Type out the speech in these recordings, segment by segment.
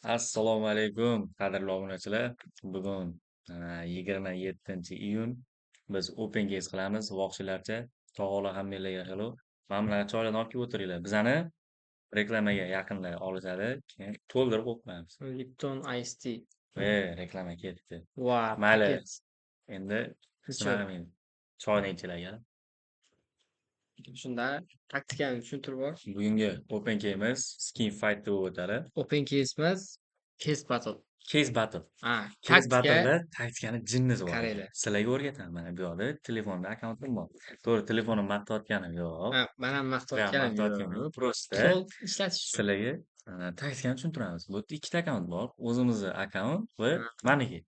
Assalomu alaykum, qadrli obunachilar. Bugun 27-iyun biz Open Games qilamiz. Voqchilarcha tog'lar hammalarga hello. Mana bunaqa choylarni olib kelib o'tiringlar. Bizani reklamaga yaqinda olishadi, keyin to'ldirib o'qiymiz. Lipton Iced Tea. Reklama ketdi. Va Mayli, paket. endi shunaqa men choyni ichinglar. Shunda taktikani tushuntirib bor. Bugungi Open Games Skin Fight deb o'tadi. Open case emas, case battle. Case Battle. Case Taktika Battle'da taktikani jinnisi bor. Koreyalar. Sizlarga o'rgataman. Mana bu yoqda telefonda akkauntim bor. To'g'ri, telefonim maqtayotganim yo'q. Men ham Yo'q, maqtayotganim maqtayotganim yo'q. yo'q. Просто Qo'l ishlatish uchun. sizlarga taktikani tushuntiramiz. Bu yerda ikkita akkaunt bor. O'zimizni akkaunt va maniki.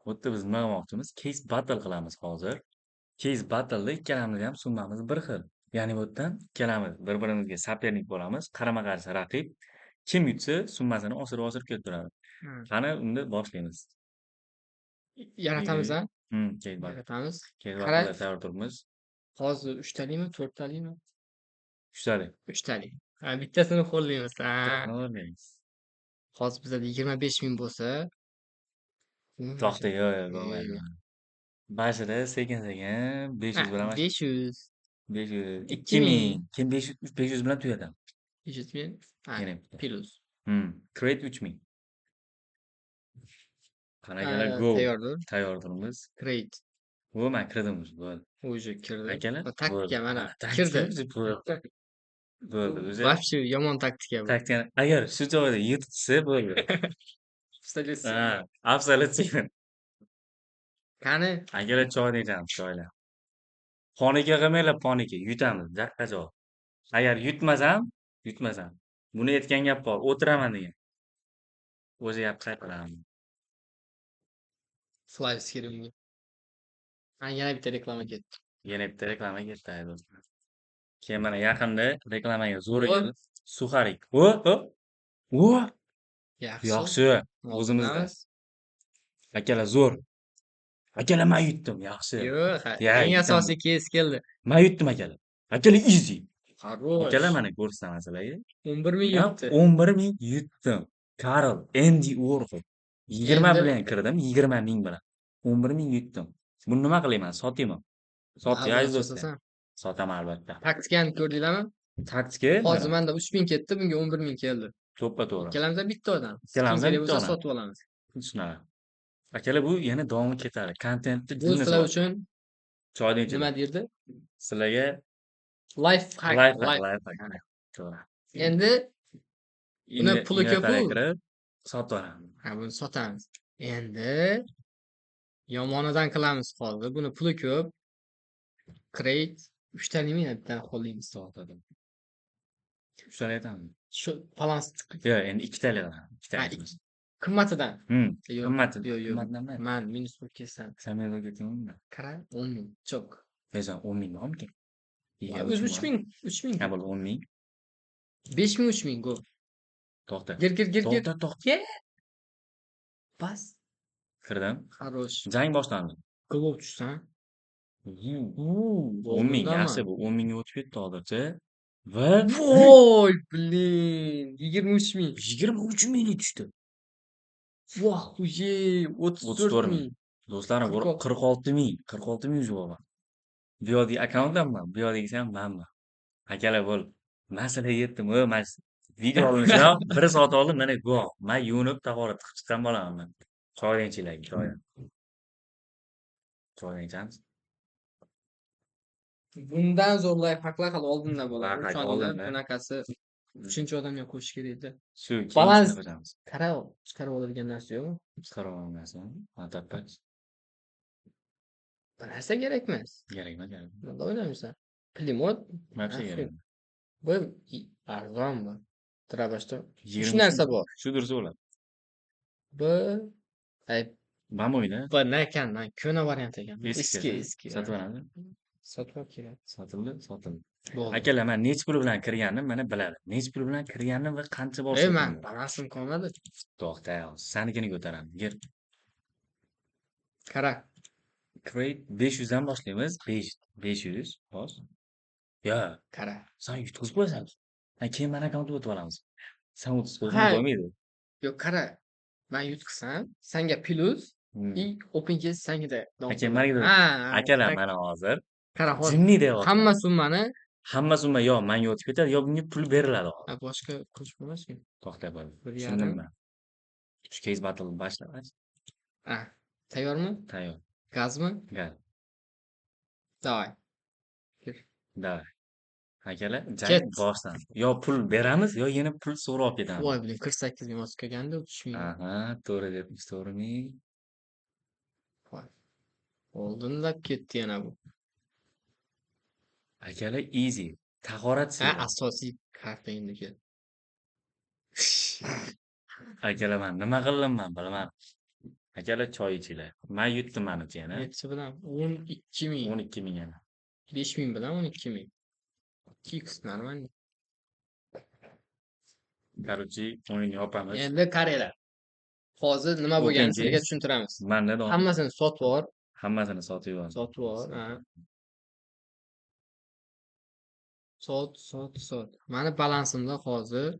Bu yerda biz nima qilmoqchimiz? Case Battle qilamiz hozir. Case Battle'da ikkalamizni ham summamiz bir xil. Ya'ni bu yerdan ikkalamiz bir-birimizga sopernik bo'lamiz, qarama-qarshi raqib. Kim yutsa, summasini oshirib keltiradi. Qani, unda boshlaymiz. Yaratamiz, Case Battle. Yaratamiz. Case Qara, Battle'da tayyor turibmiz. hozir 3 talikmi, 4 talikmi? 3 talik. 3 talik. Bittasini qo'llaymiz. Bittani o'rganamiz. Hozir bizda 25.000 bo'lsa, To'xta, yo'q, bo'lmaydi. Bashida sekin-sekin 500 bilan 500. 500, 2000. 2000. Keyin 500 bilan tugatamiz. 500.000. Yana. Plus. Create 3000. Qanaqalar go. Tayyordir. Tayyor turibmiz. Create. Bu men kirdim o'zi. Уже kirdi. Akalar, Taktika mana kirdi. kirdi. Bo'ldi. O'zi Вообще yomon taktika bu. taktikani agar shu joyda yutsa bo'ldi. Absolyutsion. Qani? Akalar choyni ichamiz, choylar. Panika qilmanglar, panika. Yutamiz, jaqqa javob. Agar yutmasam, buni aytgan gap bor, o'tiraman degan. O'zi gap qaytaraman. Flash kerakmi? Yana bitta reklama ketdi. Yana bitta reklama ketdi, do'stlar. Keyin mana yaqinda reklamaga zo'r ekan. Suxarik. O! Yaxshi. O'zimizda. Akalar zo'r. Akalar men yutdim, yaxshi. Yo'q, eng asosiy kes keldi. Men yutdim akalar. Akalar easy. Xarosh. Akalar mana ko'rsataman sizlarga. 11.000 yutdi. 11.000 yutdim. Karl, Andy Warhol. 20 bilan kirdim, 20.000 bilan. 11.000 yutdim. Buni nima qilayman? Sotaymi? Sotay do'stlar. Sotaman albatta. Taktikani ko'rdinglarmi? Taktika. Hozir menda 3.000 ketdi, bunga 11.000 keldi. To'ppa-to'g'ri. Ikkalamizda bitta odam. Ikkalamizda bitta bo'lsa odam. sotib olamiz. Shunaqa. Akalar, bu yana davomi ketadi. Kontentni Do'stlar uchun choyni iching. nima derdi? Sizlarga Life hack. To'g'ri. Endi buni puli ko'p-ku. Sotib olamiz. Buni sotamiz. Endi yomonidan qilamiz hozir. Buni puli ko'p. Create 3 talikmi bittani qo'llaymiz. To'xtadim. 3 talik aytamiz. Shu balans. Yo'q, endi 2 talik. 2 talik. Qimmatidan. Qimmati. Yo'q. Qimmatdan emas. Men minus bo'lib ketsam. Sen menga ketdingmi? Qara, 10.000. Cho'k. Sen 10.000 bormikin? O'zi 3.000. Ha, bo'ldi 10.000. 5.000 3.000 go. To'xta. Gir. To'xta. Bas. Kirdim. Xarosh. Jang boshlandi. Glov tushsan. 10.000 yaxshi bu. 10.000 ga o'tib ketdi hozircha. Va voy, blin. 23.000. 23.000 tushdi. Voh, uje 34.000. Do'stlarim, 46.000. 46.000 yuzib bu yoqdagi akkauntimman, bu yoqdagisi ham manman. Akalar bo'l. Masalaga yetdim. Men video olinishdan 1 soat oldin mana guvoh. Men yuvinib tahorat qilib chiqqan bo'laman men. Choydan ichinglar, choydan. Choydan ichamiz. Bundan zo'r lifehacklar hali oldinda bo'ladi. Oldinda. Bunaqasi 3-chi odamga qo'shish kerak edi. Shu balans qilamiz. chiqarib oladigan narsa yo'qmi? Chiqarib olmasam, atapak. Bu narsa kerak emas. Kerakmi? Nima o'ylaymisan? Plimot. Narsa kerak. Bu arzon bu. Trabashda. Shu narsa bor. Shu dursa bo'ladi. Bu Bamoyda. Bu nakan, ko'na variant ekan. Eski. Sotib oladi. Sotib kerak. Sotildi. Akalar, men nech pul bilan kirganim mana biladi. Nech pul bilan kirganim va qancha bor sotdim. Men balansim qolmadi. To'xta, sanikini ko'taraman. Gir. Qara. Create 500 dan boshlaymiz. 500. Bos. Yo. Qara. Sen yutqizib qo'yasan. Keyin mana akkauntga o'tib olamiz. Sen 30 qo'ymaydi. Yo'q, qara. Men yutqizsam, senga plus Hmm. и open case sengada davom Aka, etadi. manikidir. Ha, Akalar tak. mana hozir Qara, hozir jinni deyapti. hamma summani Hamma summa yo manga o'tib ketadi, yo bunga pul beriladi hozir. boshqa qilish bo'lmasmi? To'xta bo'ldi. 1,5. Tushundim men. Shu case battle boshlab, Ha, tayyormi? tayyor. Gazmi? Gal. Давай. Давай. Akalar, jang Ket. boshdan. Yo pul beramiz, yo yana pul so'rab olib ketamiz. Voy, bilim 48 ming osib kelganda 30 ming. Aha, to'g'ri debmiz, to'g'rimi? Voy. Oldinlab ketdi yana bu. Akalar, easy. Tahorat Ha, siri. asosiy karta endi keldi. Akalar, men nima qildim men bilmadim. Akalar, choy ichinglar. Men yutdim menimcha yana. Nechi bilan? 12 ming. 12 ming yana. 5 ming bilan 12 ming. 2x нормально. Короче, o'yinni yopamiz. Endi qaranglar. Hozir nima Open bo'lganini sizga case. tushuntiramiz. Manda davom. Hammasini sotib yubor, Hammasini sotib yubordim. sotib yubor. Ha. Sot. Mani balansimda hozir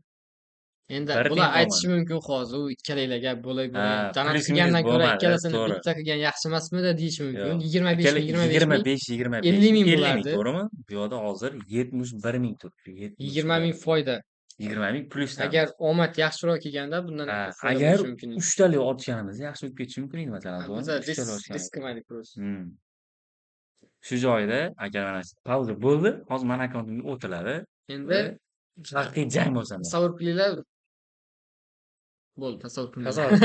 endi Bir bular tiyin aytishi qolmadi. mumkin hozir u ikkalanglarga bo'lak Ha, donat plyus qilgandan minus ko'ra bo'lmadi, ikkalasini to'g'ri. bitta qilgan yaxshi emasmidi deyishi mumkin. Yo'q. 25 Akalar, ming, 25 ming, 25, 50 ming 50 bo'lardi. ming, to'g'rimi? Bu yerda hozir 71 ming turibdi. 20 ming foyda. 20 ming plyusdan. Agar omad yaxshiroq kelganda bundan Ha, foyda agar bo'lishi mumkin. 3 tali otganimizda yaxshi bo'lib ketishi mumkin edi masalan, Biz to'g'rimi? 3 tali risk otganimiz. qilmaydik просто. Shu joyda agar mana pauza bo'ldi, hozir meni akkauntimga o'tiladi. Endi Haqiqiy jang bo'lsa. tasavvur qilinglar. Bo'ldi, tasavvur qilinglar. Tasavvur